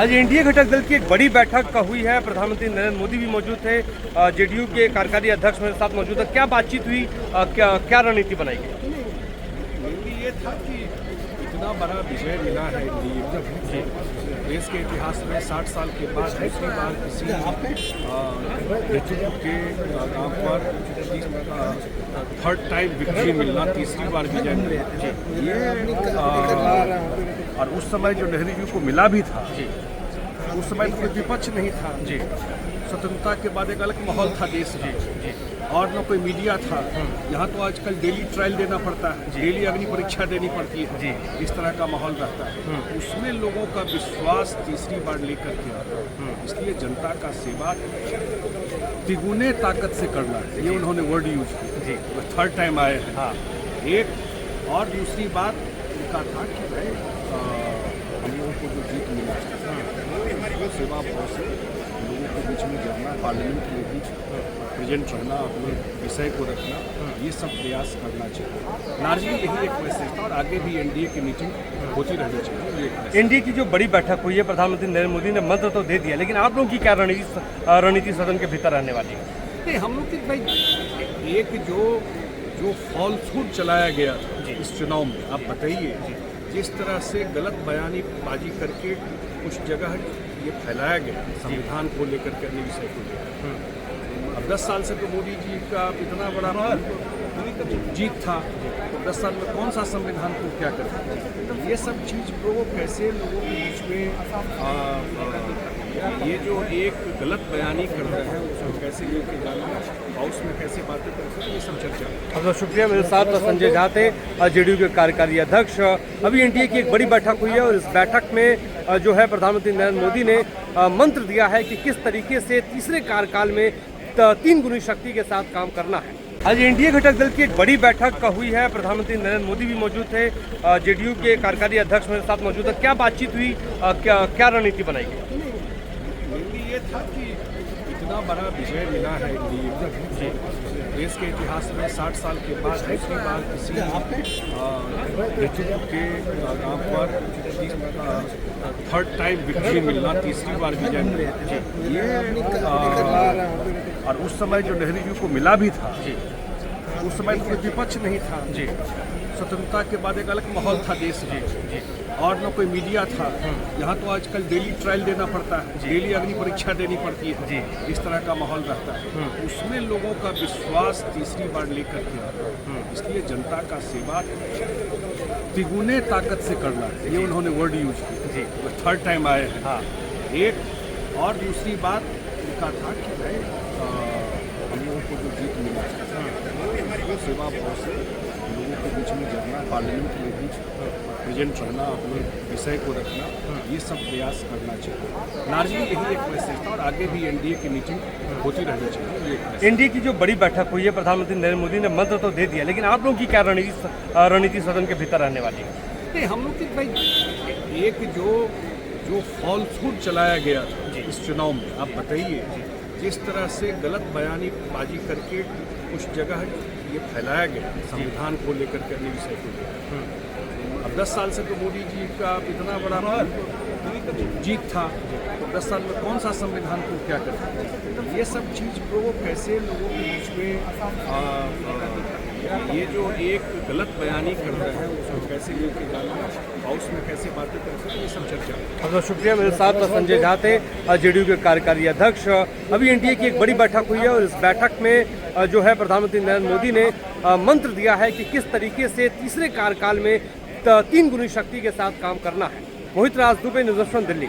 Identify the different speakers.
Speaker 1: आज एनडीए घटक दल की एक बड़ी बैठक हुई है। प्रधानमंत्री नरेंद्र मोदी भी मौजूद थे, जेडीयू के कार्यकारी अध्यक्ष मेरे साथ मौजूद है। क्या बातचीत हुई, क्या रणनीति बनाई गई?
Speaker 2: ये था कि इतना बड़ा विजय मिला है एनडीए देश के इतिहास में 60 साल के बाद दूसरी बार किसी नेतृत्व के नाम पर थर्ड टाइम विक्ट्री मिलना, तीसरी बार विजय मिलना, ये और उस समय जो नेहरू जी को मिला भी था, उस समय तो कोई विपक्ष नहीं था जी। स्वतंत्रता के बाद एक अलग माहौल था देश में और न कोई मीडिया था। यहाँ तो आजकल डेली ट्रायल देना पड़ता है, डेली अग्नि परीक्षा देनी पड़ती है जी। इस तरह का माहौल रहता है, उसमें लोगों का विश्वास तीसरी बार लेकर के आता है। इसलिए जनता का सेवा तिगुने ताकत से करना है, ये उन्होंने वर्ड यूज किया जी। वो थर्ड टाइम आए हैं। हाँ। एक और दूसरी बात उनका था कि भाई हम लोगों को जो जीत मिला सेवा भाव से लोगों के बीच में जाना, पार्लियामेंट के बीच प्रेजेंट रहना, अपने विषय को रखना, ये सब प्रयास करना चाहिए। लार्जली यही एक मैसेज था और आगे भी एनडीए की मीटिंग होती रहनी चाहिए।
Speaker 1: एनडीए की जो बड़ी बैठक हुई है, प्रधानमंत्री नरेंद्र मोदी ने मंत्र तो दे दिया, लेकिन आप लोगों की क्या रणनीति सदन के भीतर रहने वाली है?
Speaker 2: नहीं, हम लोग की भाई एक जो फॉल्सहुड चलाया गया था इस चुनाव में, आप बताइए जिस तरह से गलत बयानीबाजी करके कुछ जगह ये फैलाया गया संविधान को लेकर के, अन्य विषय को लेकर। अब 10 साल से तो मोदी जी का इतना बड़ा जीत था, तो 10 साल में कौन सा संविधान को क्या करता, ये सब चीज़ को कैसे लोगों के बीच में ये जो एक गलत बयानी कर रहे हैं उसको कैसे लेके जाना, हाउस में कैसे बातें करते हैं, ये सब चर्चा।
Speaker 1: बहुत शुक्रिया। मेरे साथ संजय झा थे, जेडीयू के कार्यकारी अध्यक्ष। अभी एनडीए की एक बड़ी बैठक हुई है और इस बैठक में जो है प्रधानमंत्री नरेंद्र मोदी ने मंत्र दिया है कि किस तरीके से तीसरे कार्यकाल में 3 गुनी शक्ति के साथ काम करना है। आज एनडीए घटक दल की एक बड़ी बैठक हुई है। प्रधानमंत्री नरेंद्र मोदी भी मौजूद थे, जेडीयू के कार्यकारी अध्यक्ष मेरे साथ मौजूद है। क्या बातचीत हुई, क्या रणनीति बनाई गई?
Speaker 2: ये था कि इतना बड़ा विजय मिला है एनडीए देश के इतिहास में 60 साल के बाद दूसरी बार किसी नेतृत्व के नाम पर थर्ड टाइम विक्ट्री मिलना, तीसरी बार विजय मिलना, ये और उस समय जो नेहरू जी को मिला भी था, उस समय तो कोई विपक्ष नहीं था जी। स्वतंत्रता के बाद एक अलग माहौल था देश में और न कोई मीडिया था। यहाँ तो आजकल डेली ट्रायल देना पड़ता है, डेली अग्नि परीक्षा देनी पड़ती है जी। इस तरह का माहौल रहता है, उसमें लोगों का विश्वास तीसरी बार लेकर के आता है। इसलिए जनता का सेवा तिगुने ताकत से करना है, ये उन्होंने वर्ड यूज किया जी। वो थर्ड टाइम आए हैं। हाँ। एक और दूसरी बात उनका था कि भाई हम लोगों को जो जीत मिला सेवा भाव से लोगों के बीच में जाना, पार्लियामेंट के बीच प्रेजेंट रहना, अपने विषय को रखना, ये सब प्रयास करना चाहिए। लार्जली यही एक मैसेज था और आगे भी एनडीए की मीटिंग होती रहनी चाहिए।
Speaker 1: एनडीए की जो बड़ी बैठक हुई है, प्रधानमंत्री नरेंद्र मोदी ने मंत्र तो दे दिया, लेकिन आप लोगों की क्या रणनीति सदन के भीतर रहने वाली है?
Speaker 2: नहीं, हम लोग की भाई एक जो फॉल्सहुड चलाया गया था इस चुनाव में, आप बताइए जिस तरह से गलत बयानीबाजी करके कुछ जगह ये फैलाया गया संविधान को लेकर के, अन्य विषय को लेकर। अब 10 साल से तो मोदी जी का इतना बड़ा जीत था, तो 10 साल में कौन सा संविधान को क्या करता, ये सब चीज़ को कैसे लोगों के बीच में ये जो एक गलत बयानी कर रहे हैं उसको कैसे लेके जाना, हाउस में कैसे बातें करते हैं, ये सब चर्चा।
Speaker 1: बहुत शुक्रिया। मेरे साथ संजय झा थे, जेडीयू के कार्यकारी अध्यक्ष। अभी एनडीए की एक बड़ी बैठक हुई है और इस बैठक में जो है प्रधानमंत्री नरेंद्र मोदी ने मंत्र दिया है कि किस तरीके से तीसरे कार्यकाल में 3 गुनी शक्ति के साथ काम करना है। मोहित राज दुबे, न्यूज़ 1 दिल्ली।